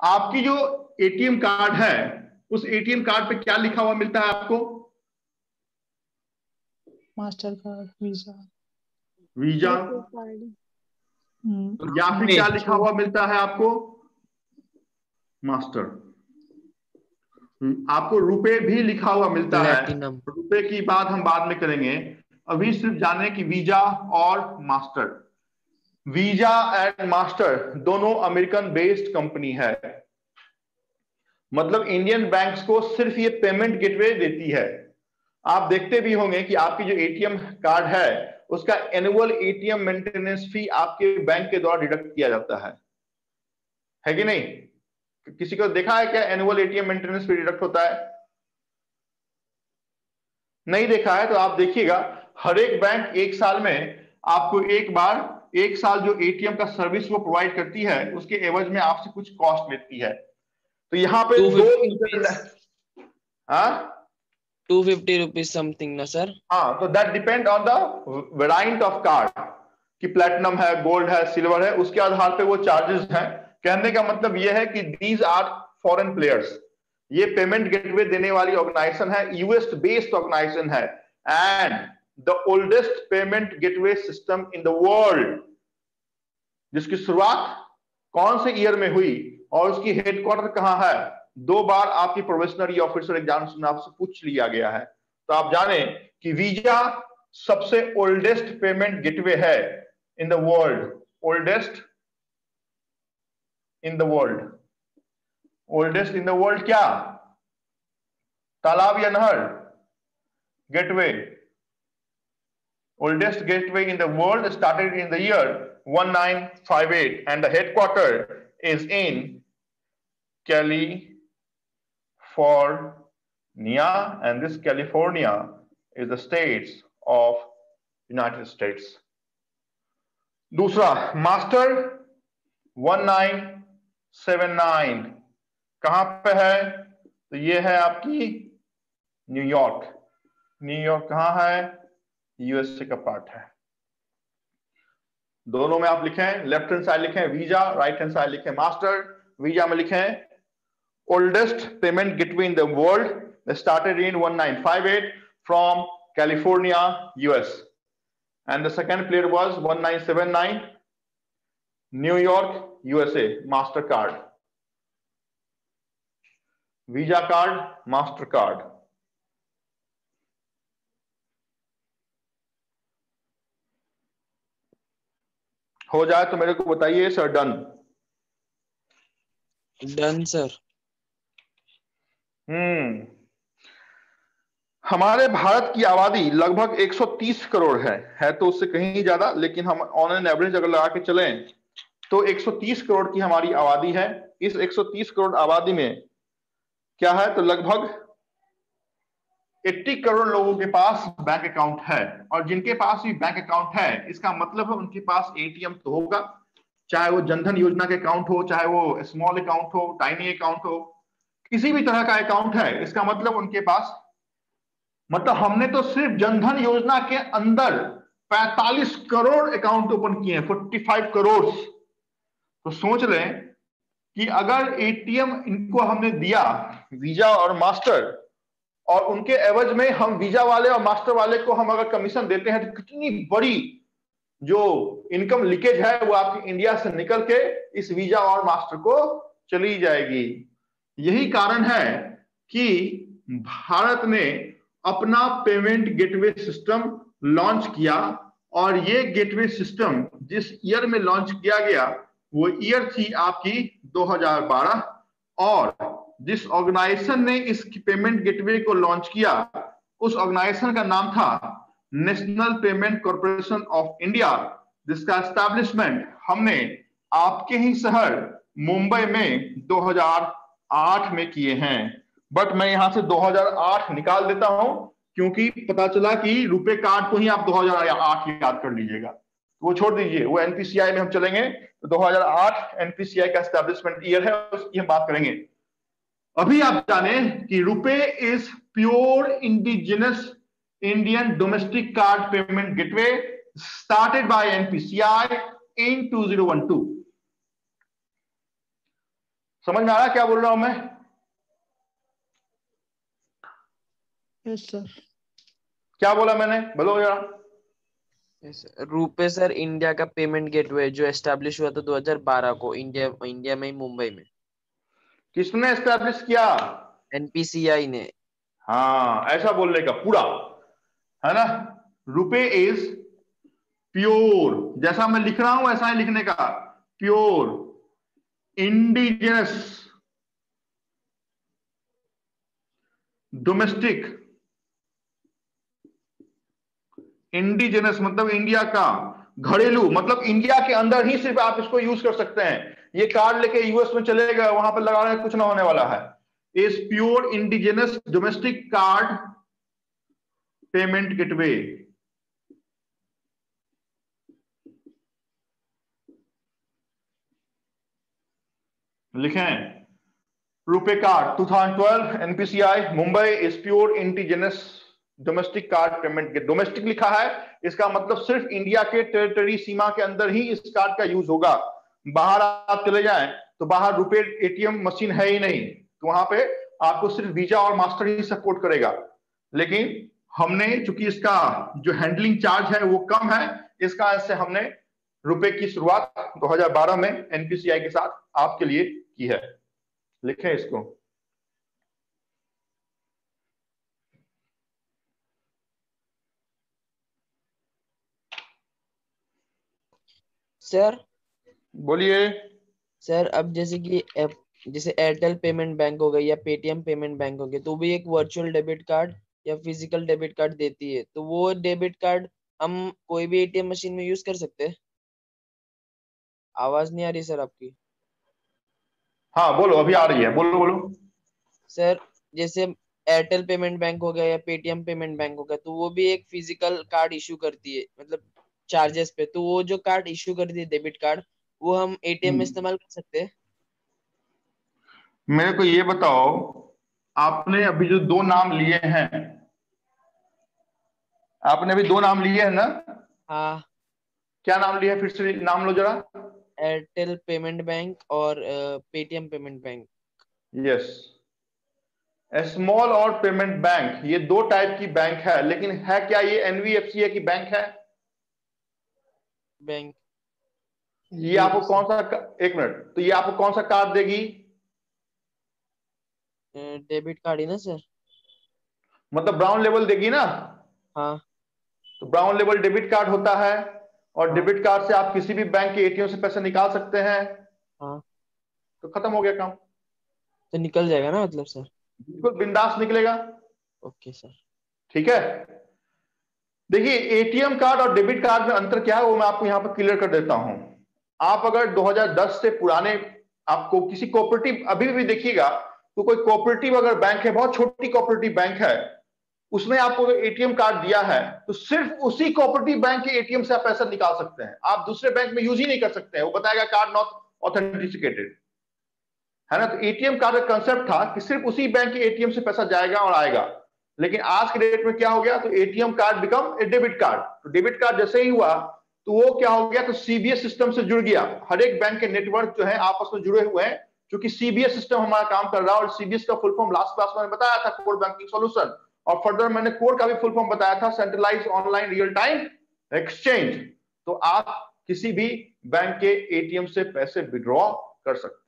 आपकी जो ATM card है उस एटीएम कार्ड पे क्या लिखा हुआ मिलता है आपको? मास्टर कार्ड, वीजा, वीजा, या फिर क्या लिखा हुआ मिलता है आपको? मास्टर। आपको रुपए भी लिखा हुआ मिलता है। प्लेटिनम। रुपए की बात हम बाद में करेंगे, अभी सिर्फ जाने कि वीजा और मास्टर। वीजा एंड मास्टर दोनों अमेरिकन बेस्ड कंपनी है। मतलब इंडियन बैंक्स को सिर्फ ये पेमेंट गेटवे देती है। आप देखते भी होंगे कि आपकी जो एटीएम कार्ड है उसका एनुअल एटीएम मेंटेनेंस फी आपके बैंक के द्वारा डिडक्ट किया जाता है कि नहीं? किसी को देखा है क्या एनुअल एटीएम मेंटेनेंस फी डिडक्ट होता है? नहीं देखा है तो आप देखिएगा, हर एक बैंक एक साल में आपको एक साल जो एटीएम का सर्विस वो प्रोवाइड करती है उसके एवज में आपसे कुछ कॉस्ट लेती है। तो यहाँ पे 250 रुपीज समथिंग ना सर? हाँ, तो that depend on the variant of card कि प्लेटिनम है, गोल्ड है, सिल्वर है, उसके आधार पे वो चार्जेस हैं। कहने का मतलब ये है कि दीज आर फॉरेन प्लेयर्स। ये पेमेंट गेटवे देने वाली ऑर्गेनाइजेशन है, यूएस बेस्ड ऑर्गेनाइजेशन है, and the oldest payment gateway system in the world, जिसकी शुरुआत कौन से ईयर में हुई और उसकी हेडक्वार्टर कहां है, 2 बार आपकी प्रोबेशनरी ऑफिसर एग्जामिनेशन में आपसे पूछ लिया गया है। तो आप जाने कि वीजा सबसे ओल्डेस्ट पेमेंट गेटवे है in the world. Oldest in the world. Oldest in the world क्या? तालाब या नहर? Gateway. Oldest gateway in the world started in the year 1958 and the headquarter is in California, and this California is the states of United States. दूसरा, master 1979 कहां पे है? तो ये है आपकी न्यूयॉर्क। न्यूयॉर्क कहां है? यूएसए का पार्ट है। दोनों में आप लिखें, लेफ्ट हैंड साइड लिखें वीजा, राइट हैंड साइड लिखें मास्टर। वीजा में लिखें oldest payment gateway in the world started in 1958 from California US, and the second player was 1979 New York USA. Master card, visa card, master card. हो जाए तो मेरे को बताइए सर। डन? Done sir. हमारे भारत की आबादी लगभग 130 करोड़ है तो उससे कहीं ज्यादा, लेकिन हम ऑन एन एवरेज अगर लगा के चलें तो 130 करोड़ की हमारी आबादी है। इस 130 करोड़ आबादी में क्या है, तो लगभग 80 करोड़ लोगों के पास बैंक अकाउंट है, और जिनके पास भी बैंक अकाउंट है इसका मतलब है उनके पास एटीएम तो होगा, चाहे वो जनधन योजना के अकाउंट हो, चाहे वो स्मॉल अकाउंट हो, टाइनी अकाउंट हो, किसी भी तरह का अकाउंट है। इसका मतलब उनके पास, मतलब हमने तो सिर्फ जनधन योजना के अंदर 45 करोड़ अकाउंट ओपन किए हैं, 45 करोड़। तो सोच लें कि अगर एटीएम इनको हमने दिया वीजा और मास्टर, और उनके एवज में हम वीजा वाले और मास्टर वाले को हम अगर कमीशन देते हैं तो कितनी बड़ी जो इनकम लीकेज है वो आपकी इंडिया से निकल के इस वीजा और मास्टर को चली जाएगी। यही कारण है कि भारत ने अपना पेमेंट गेटवे सिस्टम लॉन्च किया, और ये गेटवे सिस्टम जिस ईयर में लॉन्च किया गया वो ईयर थी आपकी 2012, और जिस ऑर्गेनाइजेशन ने इस पेमेंट गेटवे को लॉन्च किया उस ऑर्गेनाइजेशन का नाम था national payment corporation of India, जिसका एस्टैब्लिशमेंट हमने आपके ही शहर मुंबई में 2008 में किए हैं। बट मैं यहां से 2008 निकाल देता हूं क्योंकि पता चला कि रुपए कार्ड को ही आप 2008 याद कर लीजिएगा, वो छोड़ दीजिए, वो एनपीसीआई में हम चलेंगे। तो 2008 एनपीसीआई का एस्टैब्लिशमेंट ईयर है, उसकी हम बात करेंगे। अभी आप जाने कि RuPay is pure indigenous Indian domestic card payment gateway started by NPCI in 2012। समझ में आ रहा है क्या बोल रहा हूं मैं? Yes sir. क्या बोला मैंने, बोलो जरा। रुपे सर इंडिया का पेमेंट गेटवे जो एस्टेब्लिश हुआ था 2012 को इंडिया में ही, मुंबई में। किसने एस्टैब्लिश किया? एनपीसीआई ने। हाँ, ऐसा बोलने का पूरा है ना। रुपे इज प्योर, जैसा मैं लिख रहा हूं ऐसा ही लिखने का, प्योर इंडिजिनस डोमेस्टिक। इंडिजिनस मतलब इंडिया का, घरेलू मतलब इंडिया के अंदर ही सिर्फ आप इसको यूज कर सकते हैं। ये कार्ड लेके यूएस में चले गए, वहां पर लगा रहे कुछ ना होने वाला है। Is pure indigenous domestic card payment gateway. लिखें, RuPay card 2012 NPCI Mumbai is pure indigenous domestic card payment gate. Domestic लिखा है, इसका मतलब सिर्फ इंडिया के टेरिटरी सीमा के अंदर ही इस कार्ड का यूज होगा। बाहर आप चले जाएं तो बाहर रुपे एटीएम मशीन है ही नहीं, तो वहां पे आपको सिर्फ वीजा और मास्टर ही सपोर्ट करेगा। लेकिन हमने चूंकि इसका जो हैंडलिंग चार्ज है वो कम है, इसका से हमने रुपए की शुरुआत 2012 में एनपीसीआई के साथ आपके लिए की है। लिखें इसको। सर बोलिए। सर अब जैसे कि जैसे एयरटेल पेमेंट बैंक हो गई या पेटीएम पेमेंट बैंक हो गई, तो भी एक वर्चुअल डेबिट कार्ड या फिजिकल डेबिट कार्ड देती है, तो वो डेबिट कार्ड हम कोई भी एटीएम मशीन में यूज कर सकते हैं? आवाज नहीं आ रही सर आपकी। हाँ बोलो, अभी आ रही है, बोलो बोलो। सर जैसे एयरटेल पेमेंट बैंक हो गया या पेटीएम पेमेंट बैंक हो गया, तो वो भी एक फिजिकल कार्ड इशू करती है, मतलब चार्जेस पे, तो वो जो कार्ड इशू करती है डेबिट कार्ड, वो हम एटीएम में इस्तेमाल कर सकते हैं? मेरे को ये बताओ, आपने अभी जो दो नाम लिए हैं, आपने अभी दो नाम लिए हैं ना? हाँ। क्या नाम लिया, फिर से नाम लो जरा। एयरटेल पेमेंट बैंक और Paytm payment bank. Yes, small और पेमेंट बैंक, ये दो टाइप की बैंक है, लेकिन है क्या ये एनबीएफसी की बैंक है? बैंक। ये आपको कौन सा, एक मिनट, तो ये आपको कौन सा कार्ड देगी? डेबिट कार्ड ही ना सर? मतलब ब्राउन लेवल देगी ना? हाँ। तो ब्राउन लेवल डेबिट कार्ड होता है, और हाँ। डेबिट कार्ड से आप किसी भी बैंक के एटीएम से पैसे निकाल सकते हैं। हाँ, तो खत्म हो गया काम। तो निकल जाएगा ना मतलब सर? बिल्कुल बिंदास निकलेगा। Okay sir. ठीक है, देखिए एटीएम कार्ड और डेबिट कार्ड में अंतर क्या है वो मैं आपको यहां पर क्लियर कर देता हूं। आप अगर 2010 से पुराने, आपको किसी कोऑपरेटिव, अभी भी देखिएगा तो कोई कोऑपरेटिव अगर बैंक है, बहुत छोटी कोऑपरेटिव बैंक है, उसने आपको एटीएम कार्ड दिया है, तो सिर्फ उसी कोऑपरेटिव बैंक के एटीएम से आप पैसा निकाल सकते हैं, आप दूसरे बैंक में यूज ही नहीं कर सकते हैं, वो बताएगा कार्ड नॉट ऑथेंटिकेटेड, है ना। तो एटीएम कार्ड का कंसेप्ट था कि सिर्फ उसी बैंक के एटीएम से पैसा जाएगा और आएगा। लेकिन आज के डेट में क्या हो गया, तो ATM card become a debit card. तो डेबिट कार्ड जैसे ही हुआ तो वो क्या हो गया, तो सीबीएस सिस्टम से जुड़ गया। हर एक बैंक के नेटवर्क जो है आपस में जुड़े हुए हैं, क्योंकि सीबीएस सिस्टम हमारा काम कर रहा है। और सीबीएस का फुल फॉर्म लास्ट क्लास में बताया था, कोर बैंकिंग सॉल्यूशन, और फर्दर मैंने कोर का भी फुल फॉर्म बताया था, centralised online real time exchange. तो आप किसी भी बैंक के एटीएम से पैसे विड्रॉ कर सकते हैं।